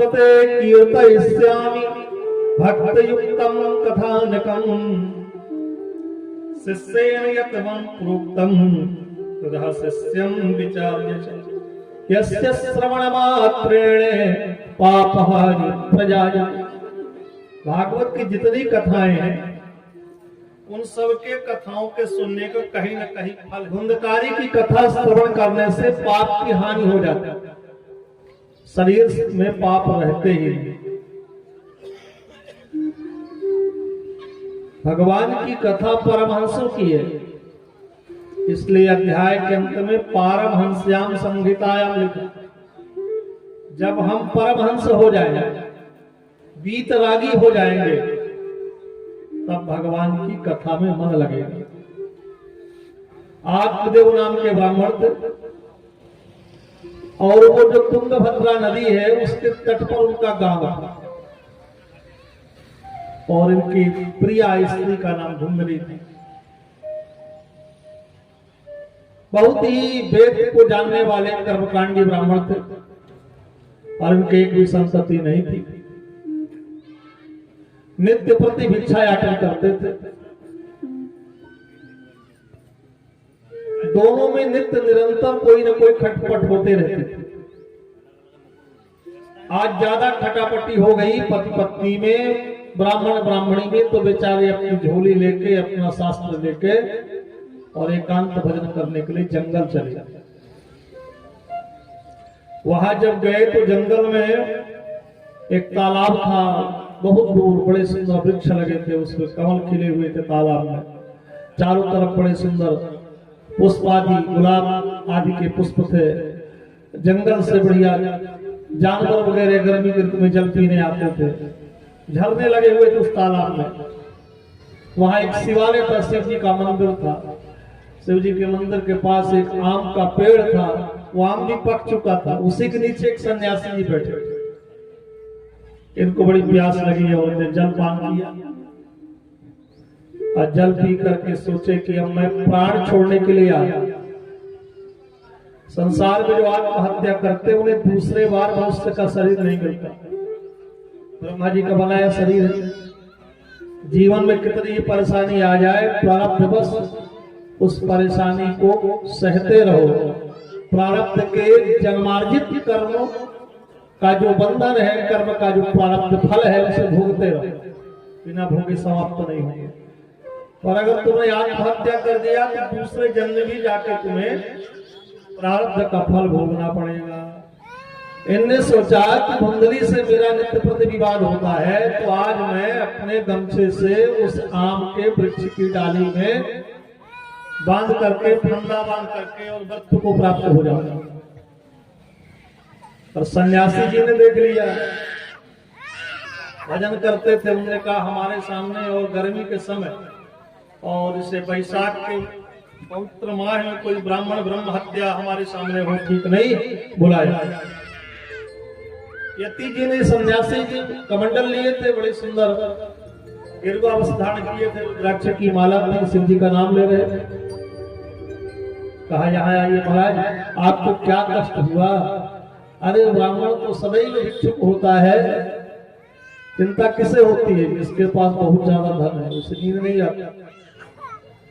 संस्कृते कीर्तयिष्यामि भक्तयुक्तं कथानकम् शिष्येन यत् मम प्रोक्तं ततः शिष्यं विचार्य च यस्य श्रवणमात्रेण पापहानि प्रजायते। भागवत की जितनी कथाएं हैं उन सब के कथाओं के सुनने का कहीं न कहीं फल, धुंधकारी की कथा श्रवण करने से पाप की हानि हो जाती है, शरीर में पाप रहते ही। भगवान की कथा परमहंसों की है, इसलिए अध्याय के अंत में पारमहंस्याम संहितायाम लिखा। जब हम परमहंस हो जाएंगे, वीतरागी हो जाएंगे, तब भगवान की कथा में मन लगेगा। आत्मदेव नाम के ब्राह्मण थे और वो जो तुंगभद्रा नदी है उसके तट पर उनका गांव था और इनकी प्रिया स्त्री का नाम धुंधली थी। बहुत ही वेद को जानने वाले कर्मकांडी ब्राह्मण थे और उनके एक भी संतति नहीं थी। नित्य प्रति भिक्षा याचन करते थे। दोनों में नित्य निरंतर कोई न कोई खटपट होते रहते थे। आज ज्यादा खटापटी हो गई पति पत्नी में, ब्राह्मण ब्राह्मणी में, तो बेचारे अपनी झोली लेके, अपना शास्त्र लेके और एकांत भजन करने के लिए जंगल चले जाते। वहां जब गए तो जंगल में एक तालाब था, बहुत दूर बड़े सुंदर वृक्ष लगे थे, उसमें कमल खिले हुए थे तालाब में। चारों तरफ बड़े सुंदर पुष्प आदि, गुलाब आदि के पुष्प थे। जंगल से बढ़िया जानवर वगैरह गर्मी के ऋतु में जल पीने आते थे। झरने लगे हुए थे उस तालाब में। वहां एक शिवालय था, शिव जी का मंदिर था। शिव जी के मंदिर के पास एक आम का पेड़ था, वो आम भी पक चुका था। उसी के नीचे एक सन्यासी जी बैठे। इनको बड़ी प्यास लगी है, उन्होंने जल पान किया और जल पी करके सोचे कि अब मैं प्राण छोड़ने के लिए आया। संसार में जो आत्महत्या करते उन्हें दूसरे बार मनुष्य का शरीर नहीं मिलता। ब्रह्मा जी का बनाया शरीर है। जीवन में कितनी परेशानी आ जाए, प्रारब्ध बस उस परेशानी को सहते रहो। प्रारब्ध के जन्मार्जित कर्मों का जो बंधन है, कर्म का जो प्रारब्ध फल है, उसे भोगते रहो। बिना भोगे समाप्त नहीं होंगे। और अगर तुमने आत्महत्या कर दिया तो दूसरे जन्म भी जाके तुम्हें प्रारब्ध का फल भोगना पड़ेगा। इनने सोचा कि धुंधली से मेरा नित्य प्रति विवाद होता है, तो आज मैं अपने गमछे से उस आम के वृक्ष की डाली में बांध करके, फंदा बांध करके और मृत्यु को प्राप्त हो जाऊंगा। और सन्यासी जी ने देख लिया, भजन करते थे। उन्होंने कहा हमारे सामने और गर्मी के समय और इसे बैसाख के पवित्र माह में कोई ब्राह्मण ब्रह्म हत्या हमारे सामने हो, ठीक नहीं, बुलाया। यति जी ने, सन्यासी जी कमंडल लिए थे, बड़े सुंदर गिरवावस्त्र धारण किए थे, रुद्राक्ष की माला थी, शिव जी का नाम ले रहे थे। कहा यहाँ आइए महाराज, आपको क्या कष्ट हुआ? अरे ब्राह्मण तो सदैव इच्छुक होता है, चिंता किसे होती है? जिसके पास बहुत ज्यादा धन है उसे नींद नहीं आती।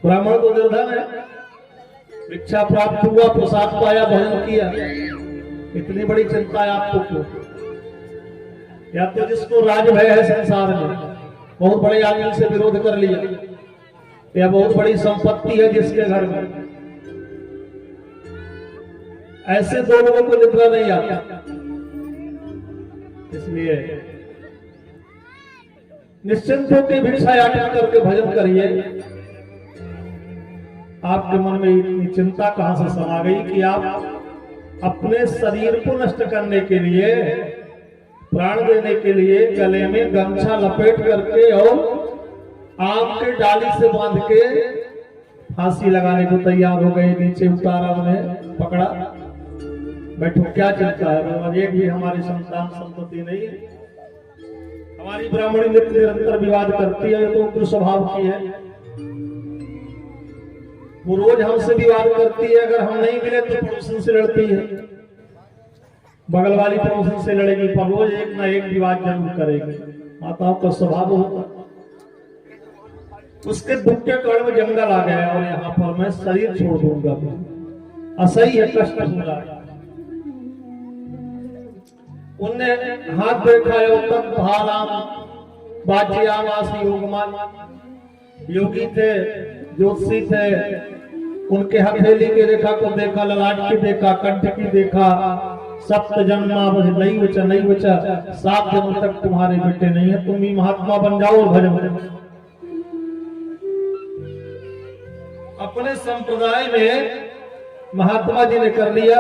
ब्राह्मण तो निर्धन है, भिक्षा प्राप्त हुआ, प्रसाद पाया, भजन किया, इतनी बड़ी चिंता है आपको क्यों? या तो जिसको राज भय है संसार में, बहुत बड़े आदमी से विरोध कर लिया, या बहुत बड़ी संपत्ति है जिसके घर में, ऐसे दो लोगों को निद्रा नहीं आता। इसलिए निश्चिंत होकर भिक्षा याचन करके भजन करिए। आपके मन में इतनी चिंता कहां से समा गई कि आप अपने शरीर को नष्ट करने के लिए, प्राण देने के लिए गले में गमछा लपेट करके और आम के डाली से बांध के फांसी लगाने को तैयार हो गए। नीचे उतारा, उन्हें पकड़ा, बैठो, क्या चिंता है? और एक भी हमारी संतान संतति नहीं है। हमारी ब्राह्मणी नित्य निरंतर विवाद करती है, तो उग्र स्वभाव की है, वो रोज हमसे विवाद करती है। अगर हम नहीं मिले तो पड़ोसन से लड़ती है। बगल वाली पड़ोसी से लड़ेगी, पर रोज एक ना एक विवाद जरूर करेगी। माताओं का स्वभाव होता। उसके दुख के कारण में जंगल आ गया और यहाँ पर मैं शरीर छोड़ दूंगा, असह्य है, कष्ट हो रहा है। उनने हाथ देखा योगमान, योगी थे, ज्योतिषी थे। उनके हथेली के रेखा को देखा, ललाट की देखा, कंठ की देखा। सप्त जन्मा नहीं बचा, नहीं बचा, 7 जन्म तक तुम्हारे बेटे नहीं है, तुम ही महात्मा बन जाओ और भजन। अपने संप्रदाय में महात्मा जी ने कर लिया,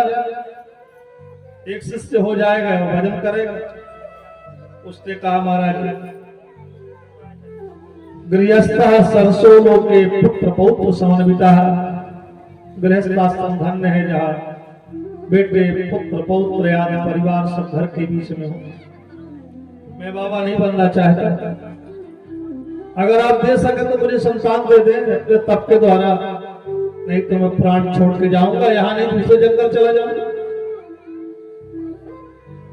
एक शिष्य हो जाएगा, भजन करेगा। उसने कहा महाराज गृहस्थ सरसों लोके पुत्र पौत्र समन्विता, गृहस्थ धन्य है जहाँ बेटे पुत्र पौत्र आदि परिवार सब घर के बीच में हो। मैं बाबा नहीं बनना चाहता, अगर आप दे सके तो मुझे संतान दे दे तब के द्वारा, नहीं तो मैं प्राण छोड़ के जाऊंगा, यहाँ नहीं दूसरे जंगल चला जाऊंगा।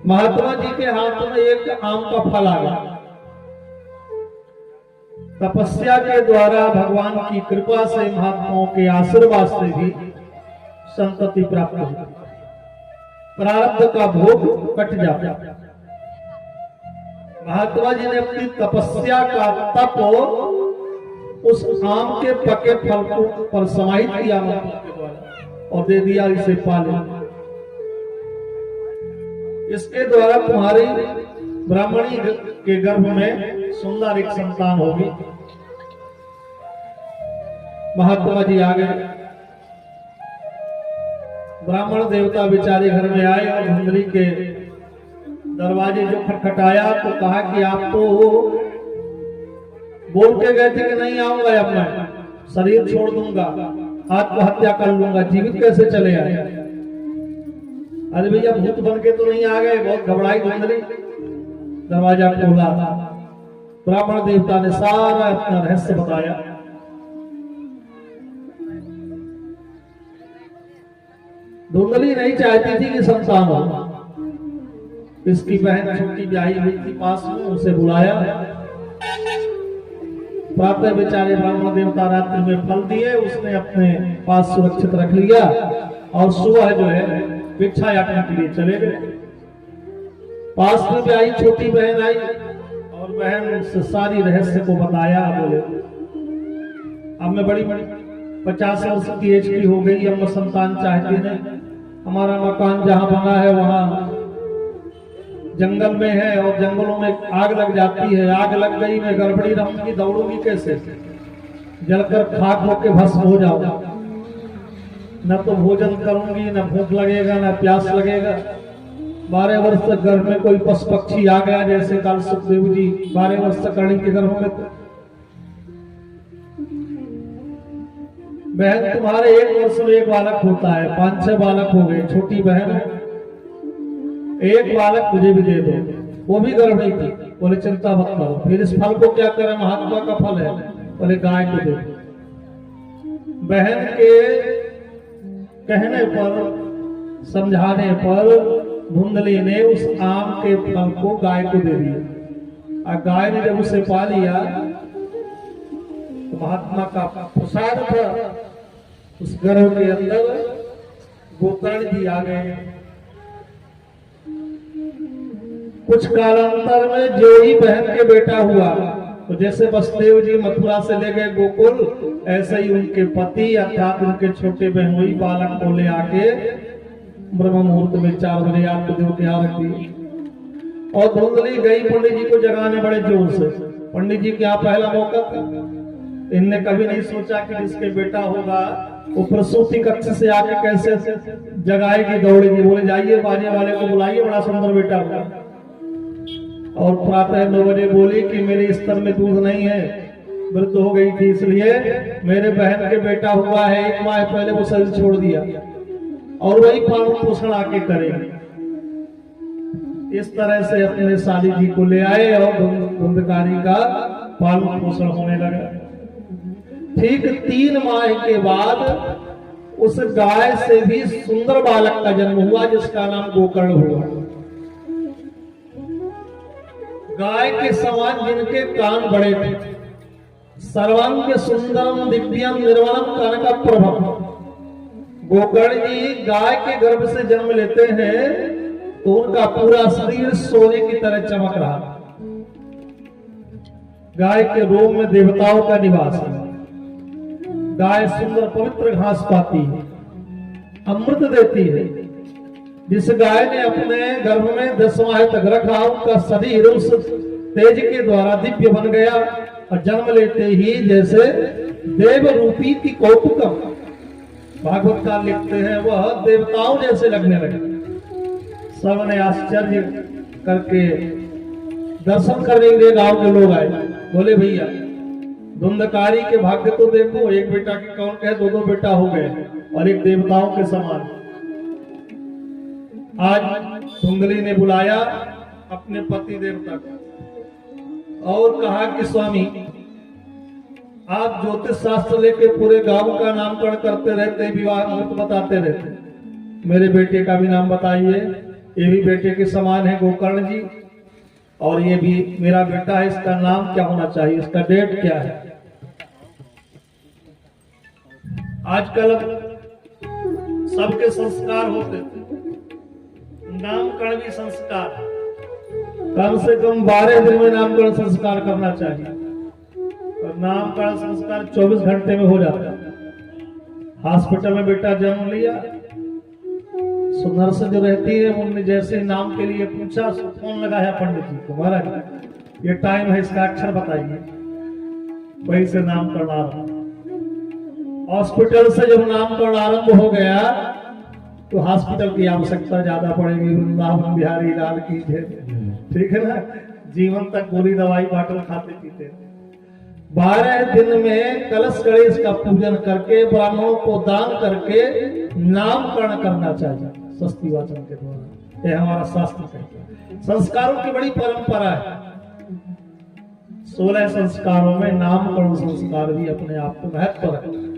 महात्मा जी के हाथ में एक आम का फल आ गया। तपस्या के द्वारा भगवान की कृपा से, महात्माओं के आशीर्वाद से भी संतति प्राप्त हुई, प्रारब्ध का भोग कट जाता। महात्मा जी ने अपनी तपस्या का तप उस आम के पके फल को पर समाहित किया के द्वारा और दे दिया, इसे पाले। इसके द्वारा तुम्हारी ब्राह्मणी के गर्भ में सुंदर एक संतान होगी। महात्मा जी आ गए, ब्राह्मण देवता बेचारे घर में आए और धुंधली के दरवाजे जो खटखटाया तो कहा कि आप तो बोल के गए थे कि नहीं आऊंगा, अब मैं शरीर छोड़ दूंगा, आत्महत्या कर लूंगा, जीवित कैसे चले आए? अरे भैया भूत बन के तो नहीं आ गए। बहुत घबराई धुंधली, दरवाजा खोला, ब्राह्मण देवता ने सारा अपना रहस्य बताया। धुंधली नहीं चाहती थी कि संतान हो। इसकी बहन छोटी ब्याही हुई थी पास में, उसे बुलाया। प्रातः बेचारे ब्राह्मण देवता रात्रि में फल दिए, उसने अपने पास सुरक्षित रख लिया और सुबह जो है भिक्षा याचना के लिए चले गए। पास में ब्याही छोटी बहन आई और बहन उससे सारी रहस्य को बताया। बोले अब मैं बड़ी 50 वर्ष की एज की हो गई, अब मैं संतान चाहती नहीं। हमारा मकान जहाँ बना है वहाँ जंगल में है और जंगलों में आग लग जाती है। आग लग गई, मैं गड़बड़ी रहूंगी, दौड़ूंगी कैसे? जलकर खाक होके भस्म हो जाऊंगा। न तो भोजन करूंगी, न भूख लगेगा, न प्यास लगेगा। 12 वर्ष तक घर में कोई पशु पक्षी आ गया, जैसे कल सुखदेव जी 12 वर्ष तक कड़ी के घर में। बहन तुम्हारे 1 वर्ष में 1 बालक होता है, 5-6 बालक हो गए। छोटी बहन 1 बालक मुझे भी दे दो, वो भी गर्भवती थी। बोले चिंता मत करो। फिर इस फल को क्या करें? महात्मा का फल है। बोले गाय को दे दो। बहन के कहने पर, समझाने पर धुंधली ने उस आम के फल को गाय को दे दिया। और गाय ने जब उसे पा लिया तो महात्मा का प्रसाद था। उस गर्भ के अंदर गोकर्ण जी आ गए। कुछ कालांतर में जो ही बहन के बेटा हुआ, तो जैसे वसुदेव जी मथुरा से ले गए गोकुल, ऐसे ही उनके पति अर्थात उनके छोटे बहन वही बालक को ले आके ब्रह्म मुहूर्त में 4 बजे आपको देव के यहाँ रख दी। और धुंधली गई पंडित जी को जगाने बड़े जोर से। पंडित जी के यहाँ पहला मौका था। इनने कभी नहीं सोचा कि जिसके बेटा होगा वो प्रसूति कक्ष से आके कैसे जगाएगी, दौड़ेगी। बोले जाइए बाजे वाले को बुलाइए, बड़ा सुंदर बेटा होगा। और प्रातः 9 बजे बोली कि मेरे स्तर में दूध नहीं है, वृद्ध हो गई थी, इसलिए मेरे बहन के बेटा हुआ है। 1 माह पहले वो शरीर छोड़ दिया और वही पालन पोषण आके करेगी। इस तरह से अपने साली जी को ले आए और धुंधकारी का पालन पोषण होने लगा। ठीक 3 माह के बाद उस गाय से भी सुंदर बालक का जन्म हुआ, जिसका नाम गोकर्ण हुआ। गाय के समान जिनके कान बड़े थे, सर्वांग सुंदरम दिव्यम निर्मलम कनक प्रभम। गोकर्ण जी गाय के गर्भ से जन्म लेते हैं तो उनका पूरा शरीर सोने की तरह चमक रहा। गाय के रोम में देवताओं का निवास है। गाय सुंदर पवित्र घास पाती है, अमृत देती है। जिस गाय ने अपने गर्भ में 10 माह तक रखा, उसका शरीर उस तेज के द्वारा दिव्य बन गया और जन्म लेते ही जैसे देव रूपी की कौतुकम, भागवतकार लिखते हैं, वह देवताओं जैसे लगने लगे। सबने आश्चर्य करके दर्शन करने के लिए गांव के लोग आए। बोले भैया धुंधकारी के भाग्य तो देखो, एक बेटा के कौन कहे 2-2 बेटा हो गए और एक देवताओं के समान। आज धुंधली ने बुलाया अपने पति देवता को और कहा कि स्वामी आप ज्योतिष शास्त्र लेके पूरे गांव का नामकरण करते रहते, विवाह मुहूर्त बताते रहते, मेरे बेटे का भी नाम बताइए। ये भी बेटे के समान है गोकर्ण जी, और ये भी मेरा बेटा है, इसका नाम क्या होना चाहिए, इसका डेट क्या है। आजकल सबके संस्कार होते थे, नामकरण भी संस्कार, कम से कम 12 दिन में नामकरण संस्कार करना चाहिए, और नामकरण संस्कार 24 घंटे में हो जाता है। हॉस्पिटल में बेटा जन्म लिया, नर्स जो रहती है उन्होंने जैसे नाम के लिए पूछा, फोन लगाया पंडित जी को, महाराज ये टाइम है, इसका अक्षर बताइए, वही से नामकरण आरंभ। हॉस्पिटल से जब नामकरण आरंभ हो गया तो हॉस्पिटल की आवश्यकता ज्यादा पड़ेगी। वृंदावन बिहारी लाल की जय, ठीक है ना। जीवन तक गोली दवाई बाटल खाते पीते। 12 दिन में कलश गणेश का पूजन करके ब्राह्मणों को दान करके नामकरण करना चाहिए स्वस्ति वाचन के द्वारा। यह हमारा शास्त्र कहता है। संस्कारों की बड़ी परंपरा है। 16 संस्कारों में नामकरण संस्कार भी अपने आप को महत्व रखता है।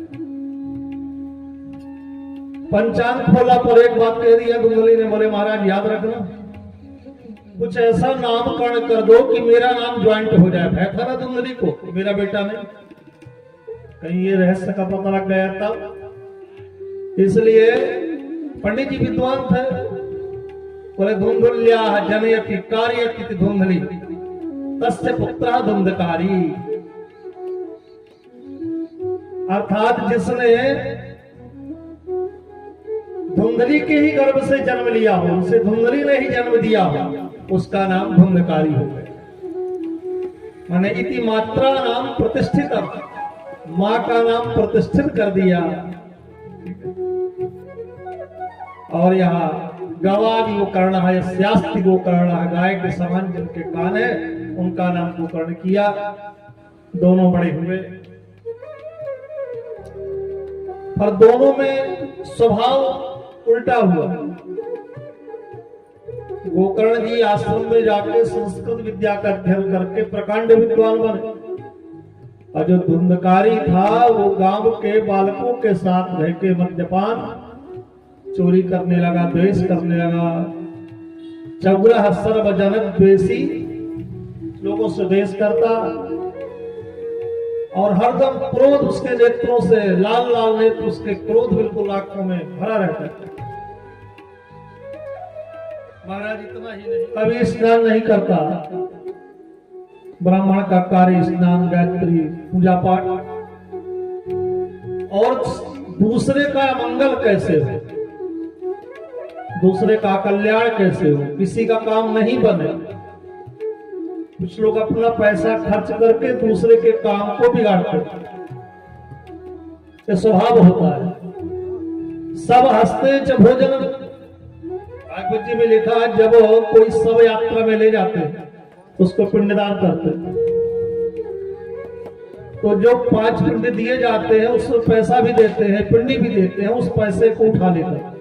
पंचांग खोला पर एक बात कह दिया धुंधली ने, बोले महाराज याद रखना कुछ ऐसा नामकरण कर दो कि मेरा नाम ज्वाइंट हो जाए। भय था ना धुंधली को, मेरा बेटा नहीं, कहीं ये रहस्य का पता लग गया तब। इसलिए पंडित जी विद्वान थे, बोले धुंधल्या जनयति कार्यति धुंधली तस्य पुत्र धुंधकारी, अर्थात जिसने धुंधली के ही गर्भ से जन्म लिया हो, उसे धुंधली ने ही जन्म दिया हो, उसका नाम धुंधकारी हो गया। माने इति मात्रा नाम प्रतिष्ठित, मां का नाम प्रतिष्ठित कर दिया। और यहाँ गवादि गोकर्ण है, स्यास्ति गोकर्ण है, गाय के समान जिनके कान है उनका नाम गोकर्ण किया। दोनों बड़े हुए, पर दोनों में स्वभाव उल्टा हुआ। गोकर्ण जी आश्रम में जाके संस्कृत विद्या का अध्ययन करके प्रकांड विद्वान बने, और जो धुंधकारी था वो गांव के बालकों के साथ रह के मद्यपान, चोरी करने लगा, द्वेष करने लगा। चौग्रह सर्वजनक द्वेषी, लोगों से द्वेष करता, और हरदम क्रोध उसके नेत्रों से, लाल लाल नेत्र उसके, क्रोध बिल्कुल आंखों में भरा रहता है। महाराज इतना ही नहीं, कभी स्नान नहीं करता। ब्राह्मण का कार्य स्नान, गायत्री, पूजा पाठ, और दूसरे का मंगल कैसे हो, दूसरे का कल्याण कैसे हो, किसी का काम नहीं बने। कुछ लोग अपना पैसा खर्च करके दूसरे के काम को बिगाड़ते, ये स्वभाव होता है। सब हंसते च भोजन, भागवत जी में लिखा है जब कोई शव यात्रा में ले जाते हैं उसको पिंडदान करते हैं, तो जो 5 पिंड दिए जाते हैं उसको पैसा भी देते हैं, पिंडी भी देते हैं, उस पैसे को उठा लेते हैं,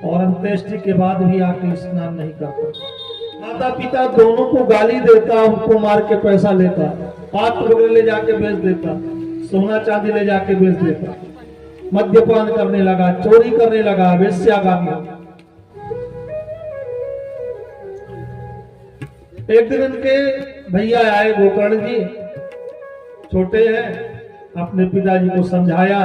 और अंत्येष्टि के बाद भी आके स्नान नहीं करता। माता पिता दोनों को गाली देता, उनको मार के पैसा लेता, पात्र वगैरह ले जाके बेच देता, सोना चांदी ले जाके बेच देता, मद्यपान करने लगा, चोरी करने लगा, वेश्यागामी। एक दिन इनके भैया आए गोकर्ण जी, छोटे हैं, अपने पिताजी को समझाया,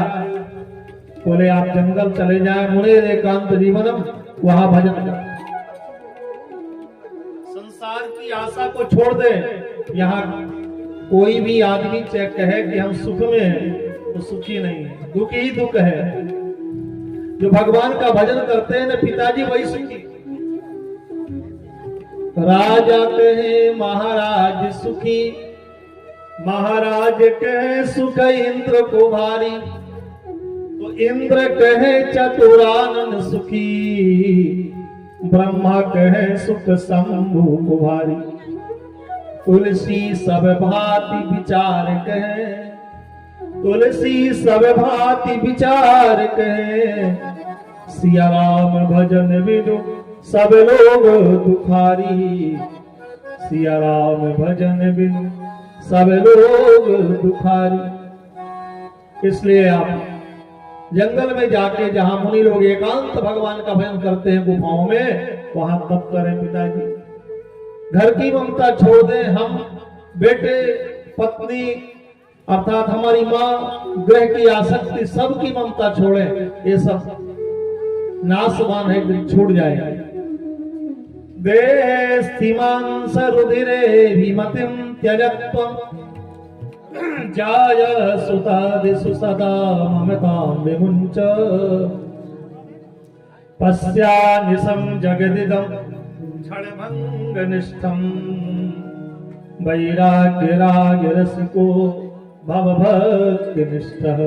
बोले आप जंगल चले जाएं, मुने एकांत जीवनम, वहां भजन करें, संसार की आशा को छोड़ दे। यहाँ कोई भी आदमी चाहे कहे कि हम सुख में हैं तो सुखी नहीं है, दुखी ही दुख है। जो भगवान का भजन करते हैं ना पिताजी, वही सुखी। राजा कहे महाराज सुखी, महाराज कहे सुख इंद्र को भारी, तो इंद्र कहे चतुरानन सुखी, ब्रह्मा कहे सुख शंभु को भारी। तुलसी सब भांति विचार कहे, तुलसी सब भांति विचार कहे, सिया राम भजन बिनु सब लोग दुखारी, सिया राम भजन बिनु सब लोग दुखारी। इसलिए आप जंगल में जाके जहां मुनि लोग एकांत भगवान का भजन करते हैं गुफाओं में, वहां तप करें पिताजी। घर की ममता छोड़ दें, हम बेटे पत्नी अर्थात हमारी माँ, ग्रह की आसक्ति, सबकी ममता छोड़ें, ये सब नाशवान है, छूट जाएगा। देस्तिमां सरुधिरे विमतिं त्यजत्वं, जाय सुतादिषु सदा ममतां विमुञ्च, पश्यानिशं जगदिदं क्षणभङ्गनिष्ठं, वैराग्यरागरसिको भवभक्तिनिष्ठः,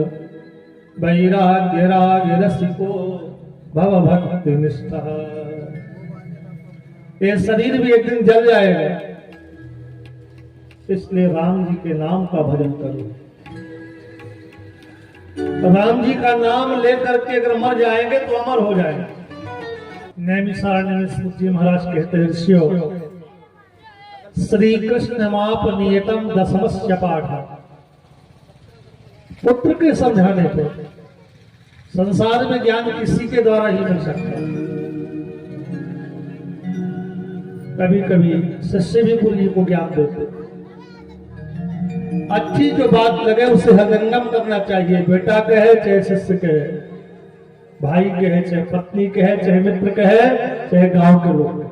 वैराग्यरागरसिको भवभक्तिनिष्ठः। ये शरीर भी एक दिन जल जाएगा, इसलिए राम जी के नाम का भजन करो। राम जी का नाम लेकर के अगर मर जाएंगे तो अमर हो जाएंगे। नैमिषारण्य जी महाराज कहते हैं, ऋषियों श्री कृष्ण माप नियतम दशमस्य पाठ, पुत्र के समझाने पर संसार में ज्ञान किसी के द्वारा ही मिल सकता है। कभी कभी शिष्य भी गुरु जी को ज्ञान देते, अच्छी जो बात लगे उसे हृदयंगम करना चाहिए। बेटा कहे चाहे शिष्य कहे, भाई कहे चाहे पत्नी कहे, चाहे मित्र कहे, चाहे गांव के लोग।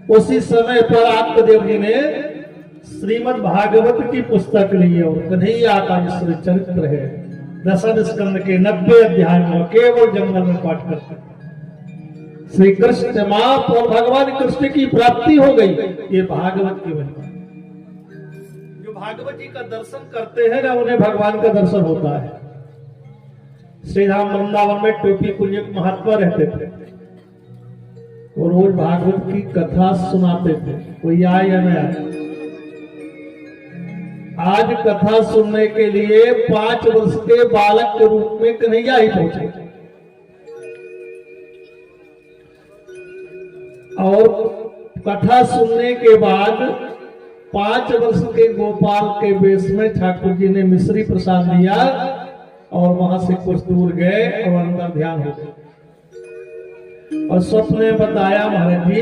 उसी समय पर आत्मदेव जी ने श्रीमद् भागवत की पुस्तक ली है, और कन्हैया का जो चरित्र है 10 स्कंद के 90 अध्याय में केवल जंगल में पाठ करते हैं। श्री कृष्ण माप और भगवान कृष्ण की प्राप्ति हो गई, ये भागवत की महिमा। जो भागवत जी का दर्शन करते हैं ना, उन्हें भगवान का दर्शन होता है। श्री राम वृंदावन में टोपी कुंज महात्मा रहते थे, वो रोज भागवत की कथा सुनाते थे, कोई आए या न आए। आज कथा सुनने के लिए 5 वर्ष के बालक के रूप में कन्हैया ही पहुंचे, और कथा सुनने के बाद 5 वर्ष के गोपाल के वेश में ठाकुर जी ने मिश्री प्रसाद दिया, और वहां से कुछ दूर गए और अंदर ध्यान हो गया। और स्वप्न में बताया, महाराज जी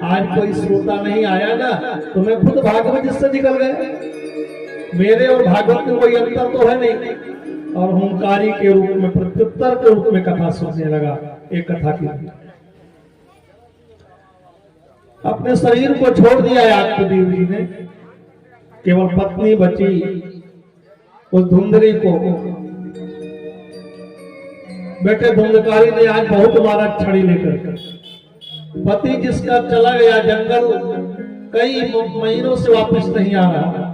आज कोई श्रोता नहीं आया ना, तो मैं खुद भागवत जिससे निकल गए। मेरे और भागवत में कोई अंतर तो है नहीं। और हुंकारी के रूप में, प्रत्युत्तर के रूप में कथा सुनने लगा। एक कथा की अपने शरीर को छोड़ दिया है आत्मदेव जी ने, केवल पत्नी बची। उस धुंधली को बेटे धुंधकारी ने आज बहुत मारा छड़ी लेकर। पति जिसका चला गया जंगल, कई महीनों से वापस नहीं आ रहा।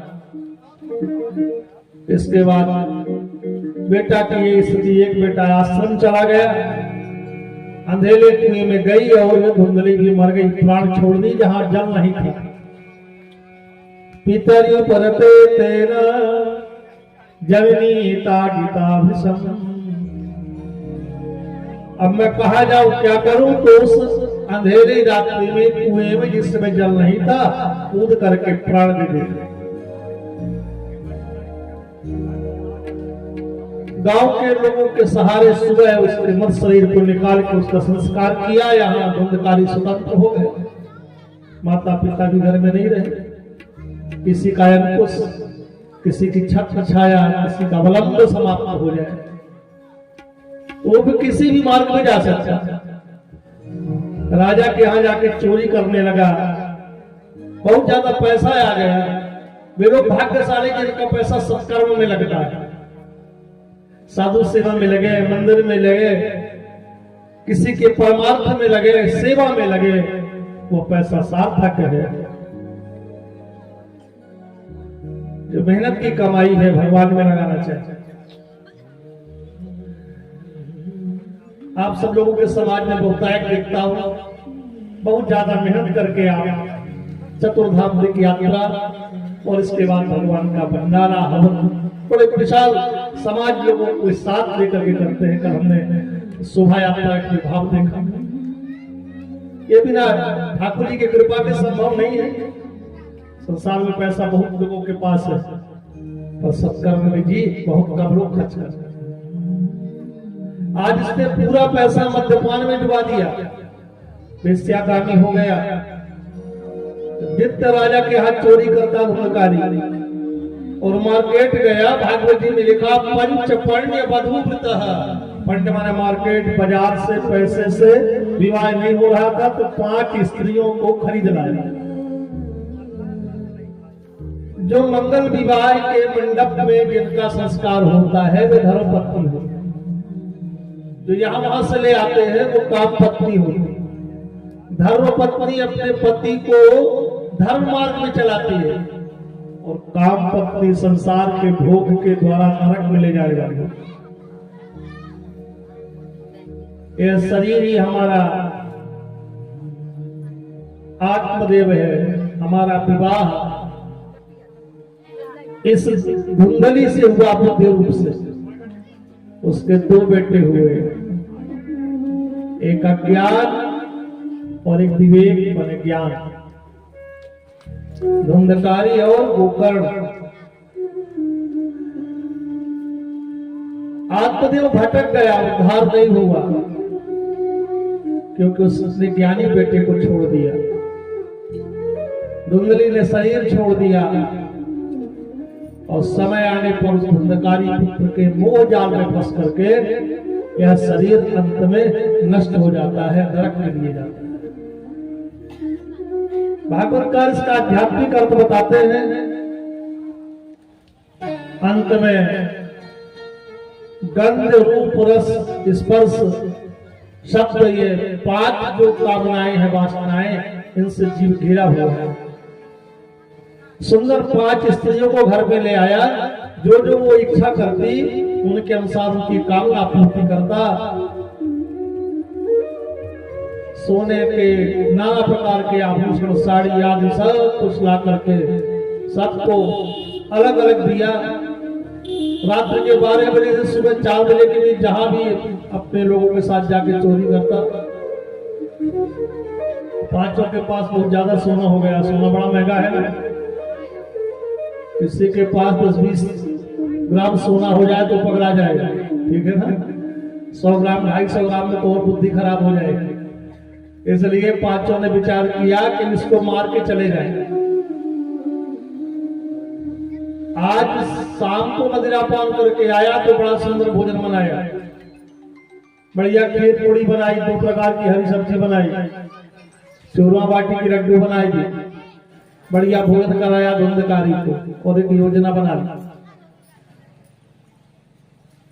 इसके बाद बेटा की ये स्थिति, एक बेटा आश्रम चला गया, अंधेले कुएं में गई, और वो धुंधली भी मर गई, प्राण छोड़ दी जहां जल नहीं था। पितरी परते तेना जननी तागिता भीषम। अब मैं कहा जाऊं, क्या करूं? तो उस अंधेरी रात्रि में कुएं में जिसमें जल नहीं था, कूद करके प्राण दे दिए। गांव के लोगों के सहारे सुबह उसके मृत शरीर को निकाल के उसका संस्कार किया। यहाँ धुंधकारी स्वतंत्र हो गए। माता पिता भी घर में नहीं रहे, किसी का अंकुश, किसी की छत्र छाया, किसी का अवलंब समाप्त हो जाए, वो भी किसी भी मार्ग में जा सकता। राजा के यहां जाके चोरी करने लगा, बहुत ज्यादा पैसा आ गया। वे लोग भाग्यशाली जिनका पैसा सत्कर्म में लगता है, साधु सेवा में लगे, मंदिर में लगे, किसी के परमार्थ में लगे, सेवा में लगे, वो पैसा सार्थक है। जो मेहनत की कमाई है भगवान में लगाना चाहिए। आप सब लोगों के समाज में बहुतायत देखता हूं, बहुत ज्यादा मेहनत करके आप चतुर्धाम की यात्रा और इसके बाद भगवान का भंडारा हवन बड़े विशाल समाज लोगों को साथ लेकर के करते हैं। कल हमने शोभा यात्रा के भाव देखा, ये बिना ठाकुर जी की कृपा के संभव नहीं है। संसार में पैसा बहुत लोगों के पास है, पर सत्कर्म में जी बहुत कम लोग खर्च करते। आज इसने पूरा पैसा मद्यपान में डुबा दिया, वेश्यागामी हो गया। नित्य राजा के हाथ चोरी करता धुनकारी, और मार्केट गया, भागवत जी में लिखा पंच पण्य वधूवृतः। पंच माने मार्केट, बाजार से पैसे से विवाह नहीं हो रहा था तो 5 स्त्रियों को खरीद लाया। जो मंगल विवाह के मंडप में जिनका संस्कार होता है वे धर्म पत्नी होती, जो यहां वहां से ले आते हैं वो काम पत्नी होती। धर्म पत्नी अपने पति को धर्म मार्ग में चलाती है, और काम पत्नी संसार के भोग के द्वारा नरक में ले जाएगा। यह शरीर ही हमारा आत्मदेव है। हमारा विवाह इस धुंधली से हुआ बुद्धि रूप से। उसके 2 बेटे हुए, एक अज्ञान और एक विवेक माने ज्ञान, धुंधकारी और गोकर्ण। आत्मदेव भटक गया, उद्धार नहीं हुआ, क्योंकि उसने ज्ञानी बेटे को छोड़ दिया। धुंधली ने शरीर छोड़ दिया, और समय आने पर उस धुंधकारी पुत्र के मोह जाल में फंस करके यह शरीर अंत में नष्ट हो जाता है, नरक में दिए जाता है। भागवतकार इसका आध्यात्मिक अर्थ बताते हैं। अंत में गंध रूप रस स्पर्श शब्द, ये 5 जो कामनाएं हैं, वासनाएं, इनसे जीव घिरा हुआ है। सुंदर 5 स्त्रियों को घर में ले आया, जो जो वो इच्छा करती उनके अनुसार उनकी कामना पूर्ति करता। सोने के नाना प्रकार के आभूषण, साड़ी आदि सब कुछ ला करके सबको अलग अलग दिया। रात्रि के 12 बजे से सुबह 4 बजे के बीच जहां भी अपने लोगों के साथ जाके चोरी करता। 5 के पास बहुत ज्यादा सोना हो गया, सोना बड़ा महंगा है ना। किसी के पास 10-20 ग्राम सोना हो जाए तो पकड़ा जाएगा, ठीक है ना। 100 ग्राम 250 ग्राम में तो और बुद्धि खराब हो जाएगी। इसलिए 5 ने विचार किया कि इसको मार के चले जाए। आज शाम को मदिरापान करके आया तो बड़ा सुंदर भोजन बनाया, बढ़िया खीर पूड़ी बनाई, 2 प्रकार की हरी सब्जी बनाई, चूरमा बाटी की लड्डू बनाई दी, बढ़िया भोजन कराया धुंधकारी को, और एक योजना बना ली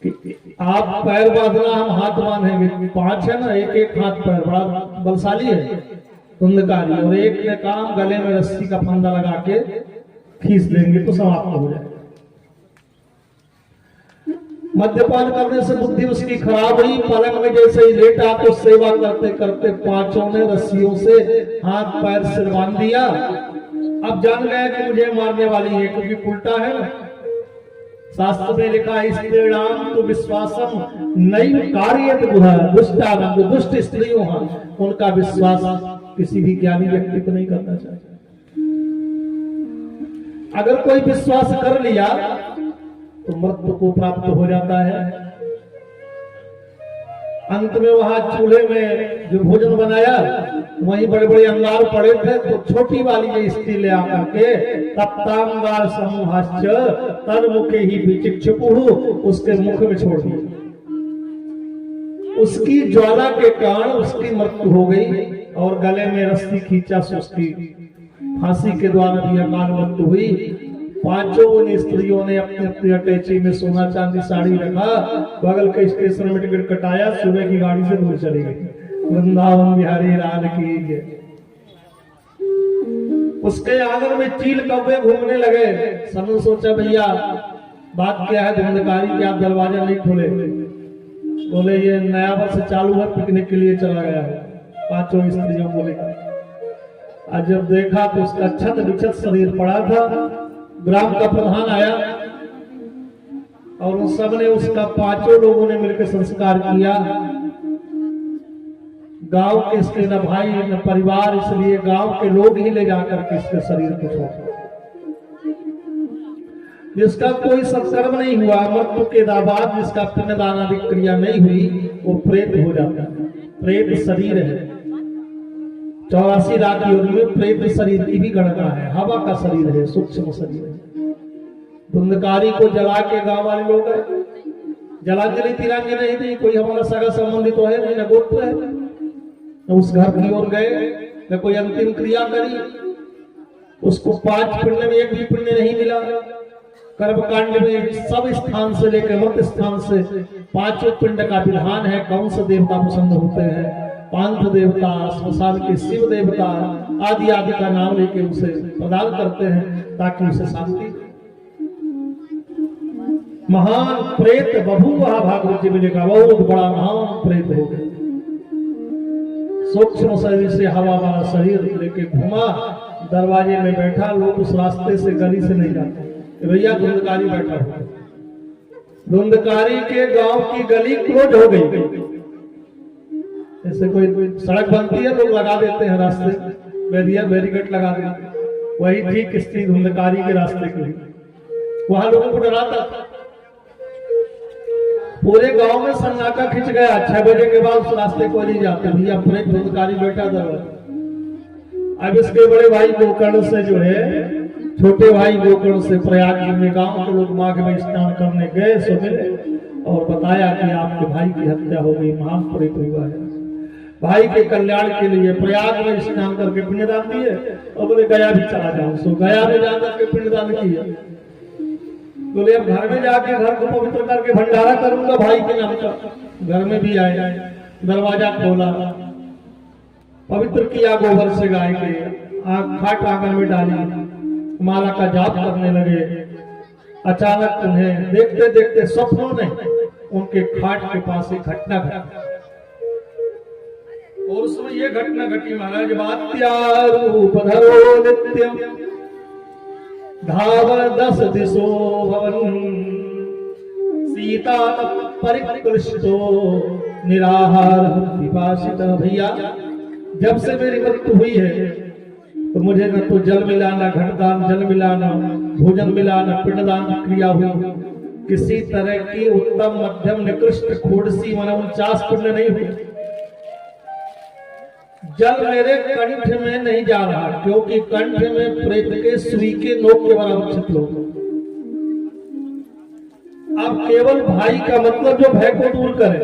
कि आप पैर बांधना, हम हाथ बांधेंगे। 5 है ना, एक एक हाथ पैर, बड़ा बलशाली है धुंधकारी, और एक ने काम गले में रस्सी का फंदा लगा के खींच देंगे तो समाप्त हो जाए। मद्यपान करने से बुद्धि उसकी खराब हुई। पलंग में जैसे ही लेटा तो सेवा करते करते 5 ने रस्सियों से हाथ पैर सिर बांध दिया। अब जान गया कि मुझे मारने वाली है, क्योंकि उल्टा है ना। शास्त्र में लिखा है स्त्रीणाम तो विश्वासम नैव कार्यत दुष्टा, दुष्ट स्त्रियों उनका विश्वास किसी भी ज्ञानी व्यक्ति को नहीं करना चाहिए। अगर कोई विश्वास कर लिया तो मृत्यु को प्राप्त हो जाता है। अंत में वहां चूल्हे में जो भोजन बनाया वहीं बड़े बड़े अंगार पड़े थे, तो छोटी वाली जो स्त्री ले आकर के तप्तांगार समूहाश्च तन मुखे ही विचिक्षुपुः उसके मुख में छोड़ दिया। उसकी ज्वाला के कारण उसकी मृत्यु हो गई और गले में रस्सी खींचा से उसकी फांसी के द्वारा भी अकाल मृत्यु हुई। पांचों उन स्त्रियों ने अपने अपने अटैची में सोना चांदी साड़ी रखा, बगल के स्टेशन में टिकट कटाया, सुबह की गाड़ी से दूर चली गई। वृंदावन बिहारी राज की जय। उसके आंगन में चील कौवे घूमने लगे। सबने सोचा भैया बात क्या है, धुंधकारी क्या दरवाजा नहीं खोले? बोले ये नया वर्ष चालू है, पिकनिक के लिए चला गया है पांचों स्त्रियों को लेकर। आज जब देखा तो उसका छत विछत शरीर पड़ा था। ग्राम का प्रधान आया और उन सब ने उसका पांचों लोगों ने मिलकर संस्कार किया। गांव के इसके न भाई न परिवार, इसलिए गांव के लोग ही ले जाकर के इसके शरीर को छोड़ा। जिसका कोई सत्कर्म नहीं हुआ, मृत्यु के बाद जिसका पिंडदान आदि क्रिया नहीं हुई, वो प्रेत हो जाता है। प्रेत शरीर है, 84 लाख योनि में प्रेत शरीर की भी गणना है। हवा का शरीर है, सूक्ष्म शरीर है। धुंधकारी को जला के गांव वाले लोग है, जलांजलि तिरंगे नहीं दी, कोई हमारा सगा संबंधी तो है नहीं, न गोत्र है, न उस घर की ओर गए, न कोई अंतिम क्रिया करी। उसको 5 पिंड में एक भी पिंड नहीं मिला। कर्मकांड में सब स्थान से लेकर मृत स्थान से 5 पिंड का विधान है। कौन से देवता पसंद होते हैं? पांच देवता, श्मशान के शिव देवता आदि आदि का नाम लेके उसे प्रदान करते हैं ताकि उसे शांति। महान प्रेत बभूव भागवत जी में लिखा, बहुत बड़ा महान प्रेत हो गया। सूक्ष्म शरीर से हवा वाला शरीर लेके घुमा, दरवाजे में बैठा। लोग उस रास्ते से गली से नहीं जाते, भैया धुंधकारी बैठा हुआ। धुंधकारी के गांव की गली क्लोज हो गई। जैसे कोई सड़क बनती है, लोग लगा देते हैं रास्ते, बैरिकेड लगा देते हैं, वही ठीक स्थिति धुंधकारी के रास्ते के लिए। वहां लोगों को डराता था। पूरे गांव में सन्नाटा खिंच गया। 6 बजे के बाद उस रास्ते को नहीं जाते, भैया प्रेत धुंधकारी बैठा दरवाजा। अब इसके बड़े भाई गोकर्ण से जो है, छोटे भाई गोकर्ण से प्रयाग में गांव के लोग माघ में स्नान करने गए, सो मिले और बताया कि आपके भाई की हत्या हो गई, महान प्रेत हुआ है। भाई के कल्याण के लिए प्रयाग में स्नान करके पिंडदान दिए और बोले गया भी चला जाऊं। सो गया में जाकर के पिंडदान किया। बोले अब घर में जाके घर को पवित्र करके भंडारा करूंगा भाई के नाम का। घर में भी आए, दरवाजा खोला, पवित्र किया गोबर से गाय के, खाट आंगन में डाली, माला का जाप करने लगे। अचानक उन्हें देखते देखते स्वप्नों ने उनके खाट के पास एक घटना घटी और उसमें ये घटना घटी महाराज। वात्यारूप धरो नित्यम धाव 10 दिशो भवन सीता परिकृष्टो निराहार विपासित। भैया जब से मेरी मृत्यु हुई है तो मुझे न तो जल मिला, न घटदान जल मिला, न भोजन मिला, न पिंडदान क्रिया हुई। किसी तरह की उत्तम मध्यम निकृष्ट खोड़सी मन 49 पिंड नहीं हुई। जल मेरे कंठ में नहीं जा रहा, क्योंकि कंठ में प्रेत के सुई के नोक के बराबर छिद्र हो। आप केवल भाई का मतलब जो भय को दूर करें।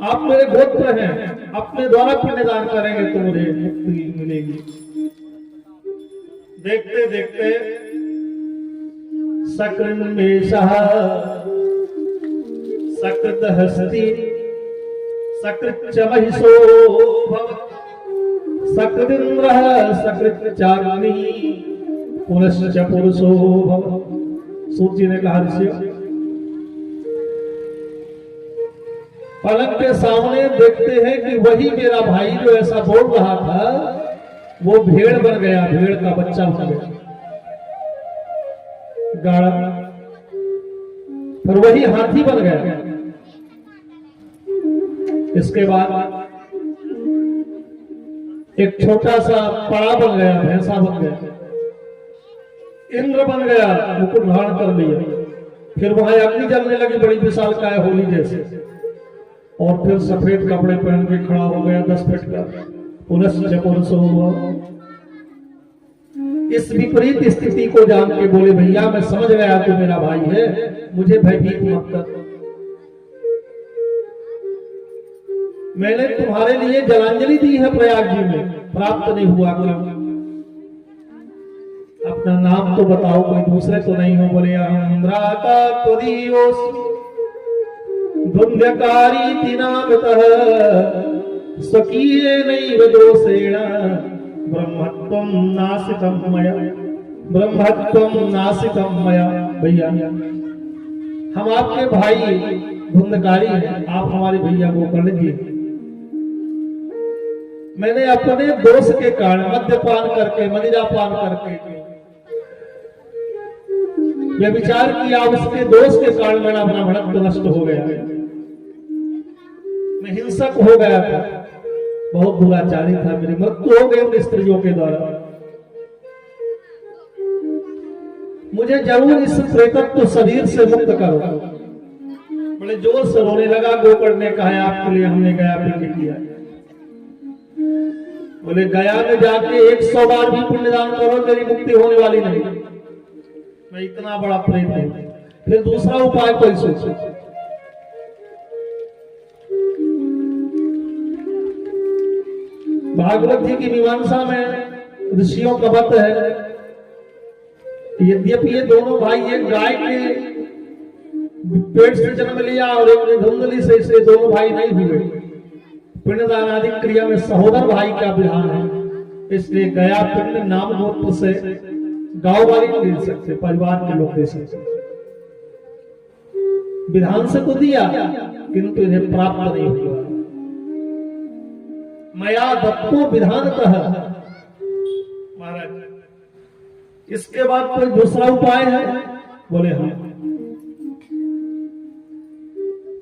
आप मेरे गोत्र हैं, अपने द्वारा पिंडदान करेंगे तो मुझे मुक्ति मिलेगी। देखते देखते सकृन्मेषः सकृत हस्ति सकृत महिषो भवत् सकृदिन्द्रः सकृत चाग्नि पुनश्च पुरुषो भवत्। सूत जी ने कहा ऋषि पलंग के सामने देखते हैं कि वही मेरा भाई जो ऐसा बोल रहा था वो भेड़ बन गया, भेड़ का बच्चा बन गया गाड़ा, फिर वही हाथी बन गया। इसके बाद एक छोटा सा पड़ा बन गया, भैंसा बन गया, इंद्र बन गया, मुकुट धारण कर लिया। फिर वहां अग्नि जलने लगी, बड़ी विशाल काय होली जैसे। और फिर सफेद कपड़े पहन के खड़ा हो गया 10 फीट का। पुनश्च पुरुषो हुआ। इस विपरीत स्थिति को जान के बोले भैया मैं समझ गया तू मेरा भाई है, मुझे भयभीत मत कर। मैंने तुम्हारे लिए जलांजलि दी है प्रयाग जी में, प्राप्त नहीं हुआ क्यों? अपना नाम तो बताओ, कोई दूसरे तो नहीं हो। बोले अहम भ्राता त्वदीयोऽस्मि धुन्धकारी नामतः स्वकीयेनैव दोषेण ब्रह्मत्वं नासितं मया, ब्रह्मत्वं नासितं मया। भैया हम आपके भाई धुंधकारी हैं, आप हमारे भैया गोकर्ण जी। मैंने अपने दोष के कारण मद्यपान करके मदिरापान करके यह विचार किया, उसके दोष के कारण मेरा अपना भड़क नष्ट हो गया, मैं हिंसक हो गया था, बहुत दुराचारी था, मेरी मृत्यु हो गई उन स्त्रियों के द्वारा। मुझे जरूर इस प्रेतत्व शरीर से मुक्त करो। बड़े जोर से रोने लगा। गोकर्ण ने कहा आपके लिए हमने गया पुण्य किया। बोले गया में जाके 100 बार भी पुण्यदान करो मेरी मुक्ति होने वाली नहीं, मैं इतना बड़ा प्रेत हूं। फिर दूसरा उपाय कोई सोचो। भागवत जी की मीमांसा में ऋषियों का मत है, यद्यपि ये दोनों भाई एक गाय के पेट से जन्म लिया और एक ने धुंधली से, इसलिए दोनों भाई नहीं हुए। पिंडदान आदि क्रिया में सहोदर भाई का विधान है, इसलिए गया पिंड नाम गोत्र से गांव वाले नहीं दे सकते, परिवार के लोग दे सकते। विधान से तो दिया किंतु इन्हें प्राप्त नहीं हुआ। मया दत्तो विधानतः। महाराज इसके बाद कोई दूसरा उपाय है? बोले हाँ,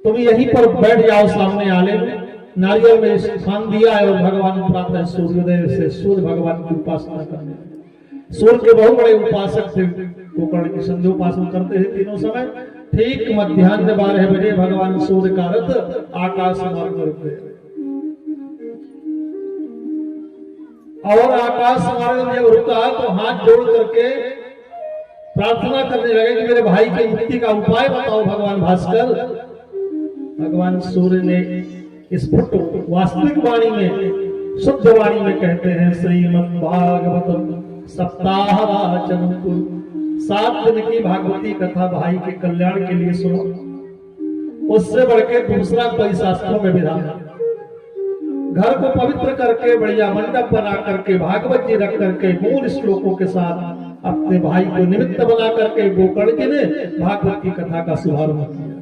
तुम यहीं पर बैठ जाओ सामने आले में, नारियल में स्थान दिया है और भगवान प्रातः सूर्योदय से सूर्य भगवान की उपासना करने। सूर्य के बहुत बड़े उपासक थे गोकर्ण की, संध्या उपासना करते हैं तीनों समय। ठीक मध्याह्न 12 बजे भगवान सूर्य का रथ आकाश मार्ग करते और आकाश मार्ग जब रुका तो हाथ जोड़ करके प्रार्थना करने लगे कि मेरे भाई की मुक्ति का उपाय बताओ भगवान भास्कर। भगवान सूर्य ने स्फुट वास्तविक वाणी में, शुद्ध वाणी में कहते हैं श्रीमद् भागवतम सप्ताहवाचन, 7 दिन की भागवती कथा भाई के कल्याण के लिए सुनो। उससे बढ़कर दूसरा कोई शास्त्रों में विधान है। घर को पवित्र करके बढ़िया मंडप बना करके भागवत जी रख करके मूल श्लोकों के साथ अपने भाई को निमित्त बना करके गोकर्ण जी ने भागवत की कथा का शुभारंभ किया।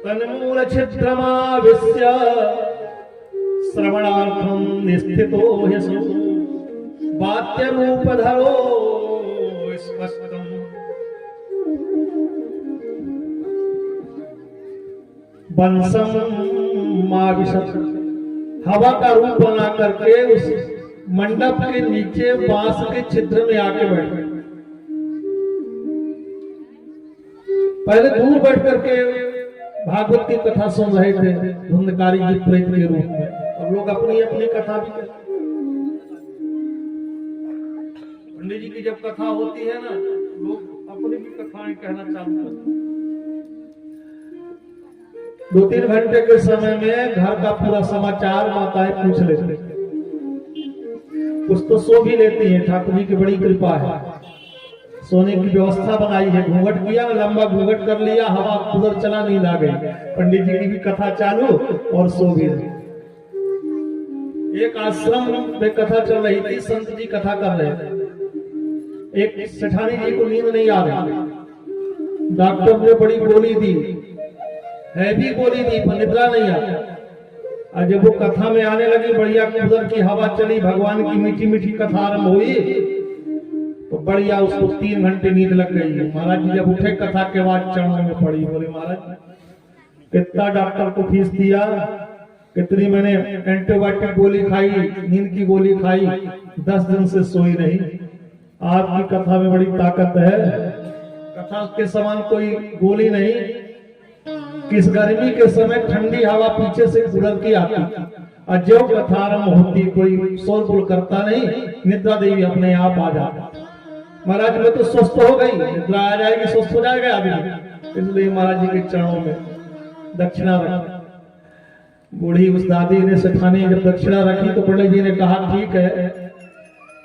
तन्मूल छिद्रमाविश्य श्रवणार्थम निस्थितो ह्यसो वाद्य रूप धरो स्पष्टम। बंसम माविशत, हवा का रूप बना करके उस मंडप के नीचे बांस के छिद्र में आके बैठे। पहले दूर बैठ करके भागवत की कथा सुन रहे थे धुंधकारी जी प्रेत के रूप में, और लोग अपनी अपनी कथा भी करते। पंडित जी की जब कथा होती है ना, लोग अपनी भी कथाएं कहना चालू करते हैं। 2-3 घंटे के समय में घर का पूरा समाचार माताएं पूछ लेते, कुछ तो सो भी लेती हैं। ठाकुर जी की बड़ी कृपा है, सोने की व्यवस्था बनाई है। घूंघट किया, लंबा घूंघट कर लिया, हवा उधर चला, नींद आ गई, पंडित जी की भी कथा चालू और सो भी रहे। एक आश्रम में कथा चल रही थी, संत जी कथा कर रहे थे। एक सेठानी जी को नींद नहीं आ रही, डॉक्टर ने बड़ी गोली दी, हैवी गोली दी, पर निद्रा नहीं आती। और जब वो कथा में आने लगी, बढ़िया कुदर की हवा चली, भगवान की मीठी मीठी कथा आरंभ हुई, तो बढ़िया उसको 3 घंटे नींद लग गई। महाराज जी जब उठे कथा के बाद चरणों में पड़ी, बोले महाराज कितना डॉक्टर को फीस दिया, कितनी मैंने एंटीबायोटिक गोली खाई, नींद की गोली खाई, 10 दिन से सोई नहीं। आपकी कथा में बड़ी ताकत है, कथा के समान कोई गोली नहीं, कि इस गर्मी के समय ठंडी हवा पीछे से कूलर की आती और जो कथा आरंभ होती कोई शोरगुल करता नहीं, निद्रा देवी अपने आप आ जाता। महाराज में तो स्वस्थ हो गई, निद्रा आ जाएगी, स्वस्थ हो जाएगा आदमी। इसलिए महाराज जी के चरणों में दक्षिणा रखी। बूढ़ी उस दादी ने सेठानी जब दक्षिणा रखी तो पंडित जी ने कहा ठीक है,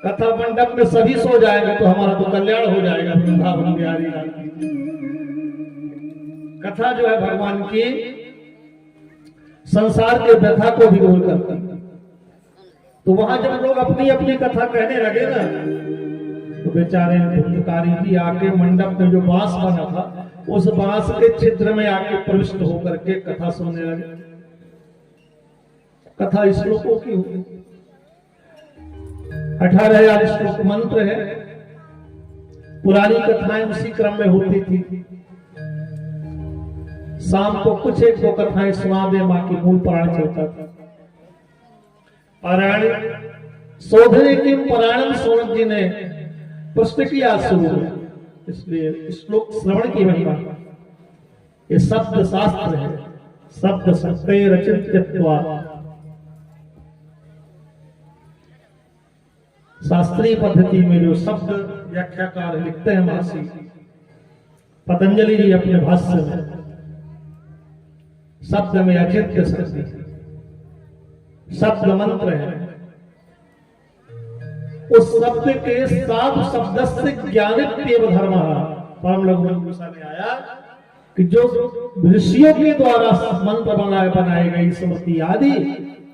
कथा मंडप में सभी सो जाएंगे तो हमारा तो कल्याण हो जाएगा। वृंदावन बिहारी कथा जो है भगवान की संसार के व्यथा को भी दूर करती। तो वहां जब लोग अपनी अपनी कथा कहने लगे ना, तो बेचारे धुंधकारी जी आके मंडप में जो बांस बना था उस बांस के छिद्र में आके प्रविष्ट होकर के कथा सुनने लगे। कथा श्लोकों की होगी, 18,000 श्लोक मंत्र है। पुरानी कथाएं उसी क्रम में होती थी। शाम को कुछ एक दो कथाएं सुना दे, मां की मूल पारायण चलता था। पारायण शोधने की पारायण सोनक जी ने प्रश्न किया शुरू में, इसलिए श्लोक श्रवण की महिमा। ये शब्द शास्त्र है, शब्द सत्य रचित्वा। शास्त्रीय पद्धति में जो शब्द व्याख्याकार लिखते हैं महर्षि पतंजलि जी अपने भाष्य में, शब्द में अचिंत्य शक्ति, शब्द मंत्र है। उस शब्द के साधु शब्द से ज्ञानित्व धर्म परम लघु में आया कि जो ऋषियों के द्वारा मंत्र बनाए गए स्मृति आदि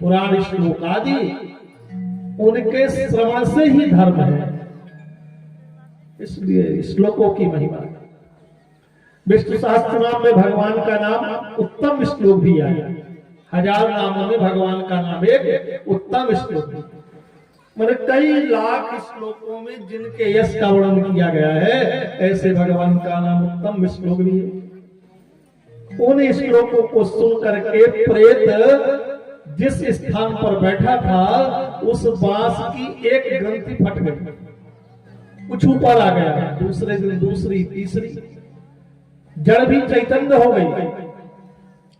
पुराण श्लोक आदि उनके श्रवण से ही धर्म है। इसलिए श्लोकों की महिमा। विष्णु सहस्त्रनाम में भगवान का नाम उत्तम श्लोक भी आया। 1000 नामों में भगवान का नाम एक उत्तम श्लोक। मैंने कई लाख श्लोकों में जिनके यश का वर्णन किया गया है, ऐसे भगवान का नाम उत्तम श्लोक भी है। उन श्लोकों को सुन करके प्रेत जिस स्थान पर बैठा था उस बांस की एक ग्रंथि फट गई, कुछ ऊपर आ गया। दूसरे दिन दूसरी, तीसरी, जड़ भी चैतन्य हो गई।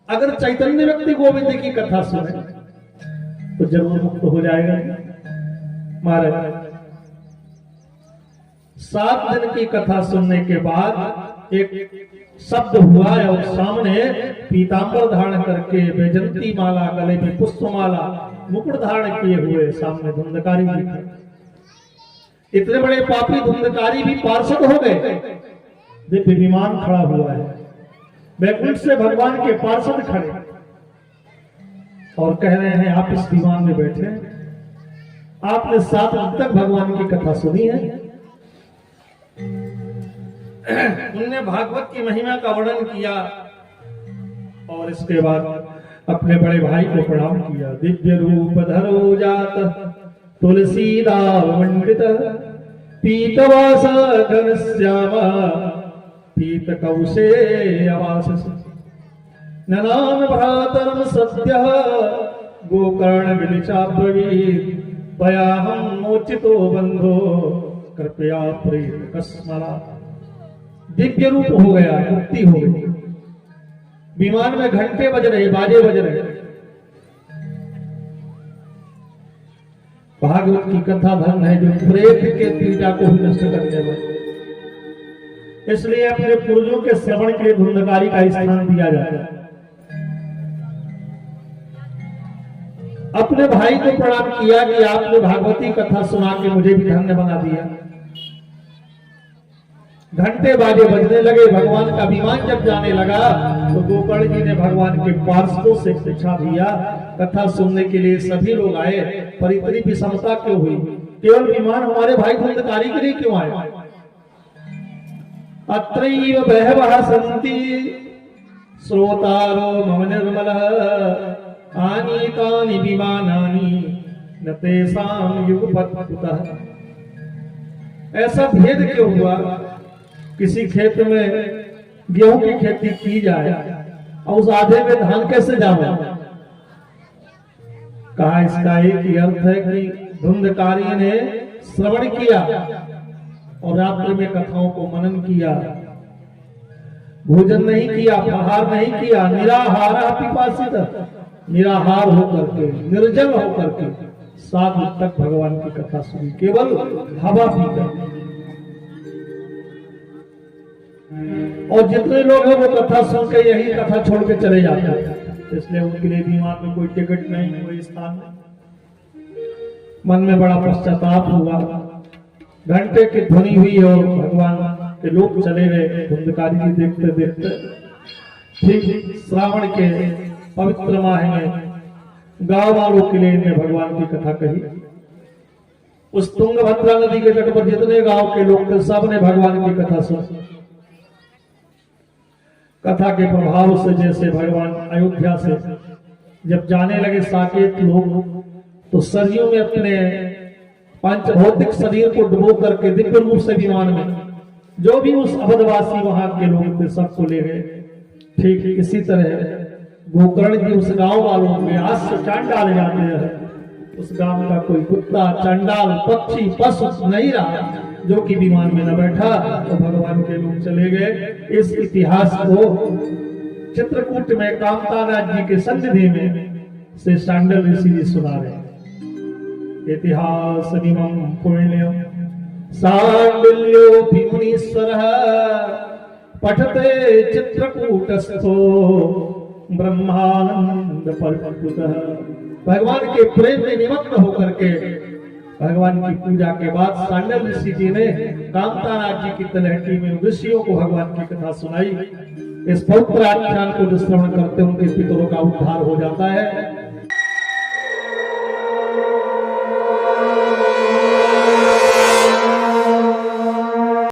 अगर चैतन्य व्यक्ति गोविंद की कथा सुने तो जरूर मुक्त हो जाएगा। महाराज 7 दिन की कथा सुनने के बाद एक शब्द हुआ और सामने पीतांबर धारण करके वैजंती माला, गले में पुष्पमाला, मुकुट धारण किए हुए सामने धुंधकारी जी थे। इतने बड़े पापी धुंधकारी भी पार्षद हो गए। दिव्य विमान खड़ा हुआ है, वैकुंठ से भगवान के पार्षद खड़े और कह रहे हैं आप इस विमान में बैठे, आपने 7 दिन तक भगवान की कथा सुनी है। उनने भागवत की महिमा का वर्णन किया और इसके बाद अपने बड़े भाई को प्रणाम किया। दिव्य रूप धरो जात तुलसीदाव मंडित पीतवास घनश्यामा पीत कौशे आवास ननाम भ्रातरम सत्य गोकर्ण विलिचा ब्रवीत पयाहम मोचितो बंधो कृपया प्रेत कस्मरा। दिव्य रूप हो गया, मुक्ति हो गई। विमान में घंटे बज रहे, बाजे बज रहे। भागवत की कथा धन है जो प्रेत के पीड़ा को नष्ट करने वाले। इसलिए अपने पूर्वजों के श्रवण के लिए धुंधकारी का स्थान दिया जाता है। अपने भाई को प्रणाम किया कि आपने भागवती कथा सुना के मुझे भी धन्य बना दिया। घंटे बाजे बजने लगे। भगवान का विमान जब जाने लगा तो गोकर्ण जी ने भगवान के पार्षदों से पूछा, भैया कथा सुनने के लिए सभी लोग आए, पर इतनी विषमता क्यों हुई? केवल विमान हमारे भाई धुंधकारी के लिए क्यों आए? अत्रैव बहवः सन्ति श्रोतारो मम निर्मलः आनीतानि विमानानि न तेषां युगपत्कुतः। ऐसा भेद क्यों हुआ? किसी खेत में गेहूं की खेती की जाए और उस आधे में धान कैसे जावे? कहा इसका एक ही अर्थ है कि धुंधकारी ने श्रवण किया और रात्रि में कथाओं को मनन किया। भोजन नहीं किया, प्रहार नहीं किया, निराहार पिपासित, निराहार होकर के, निर्जल होकर के 7 दिन तक भगवान की कथा सुनी, केवल हवा पीकर। और जितने लोग हैं वो कथा सुन के यही कथा छोड़ के चले जाते हैं, इसलिए उनके लिए विमान में कोई टिकट नहीं, कोई स्थान नहीं। मन में बड़ा पश्चाताप हुआ। घंटे की ध्वनि हुई और भगवान के लोग चले गए धुंधकारी जी देखते देखते। ठीक श्रावण के पवित्र माह में गांव वालों के लिए इन्हें भगवान की कथा कही। उस तुंगभद्रा नदी के तट पर जितने गांव के लोग थे सबने भगवान की कथा सुनी। कथा के प्रभाव से जैसे भगवान अयोध्या से जब जाने लगे साकेत लोग, तो सरयू में अपने पंच भौतिक शरीर को डुबो करके दिव्य रूप से विमान में जो भी उस अवधवासी वहां के लोग थे सबको ले गए। ठीक इसी तरह गोकर्ण जी उस गांव वालों के आज से चांडाल जाते हैं, उस गांव का कोई कुत्ता, चंडाल, पक्षी, पशु नहीं रहा जो कि विमान में न बैठा, तो भगवान के लोग चले गए। इस इतिहास को चित्रकूट में कामताराज जी के सन्निधि में से शांडल ऋषि जी सुना रहे। इतिहास पुण्यम सांडिल्यो मुनीश्वरः पठते चित्रकूटस्थो ब्रह्मानंद परिपूतः। भगवान के प्रेम में निमग्न होकर के भगवान की पूजा के बाद सांडल ऋषि जी ने कामताराज जी की तलहटी में ऋषियों को भगवान की कथा सुनाई। इस पवित्र आख्यान को जो श्रवण करते उनके पितरों का उद्धार हो जाता है।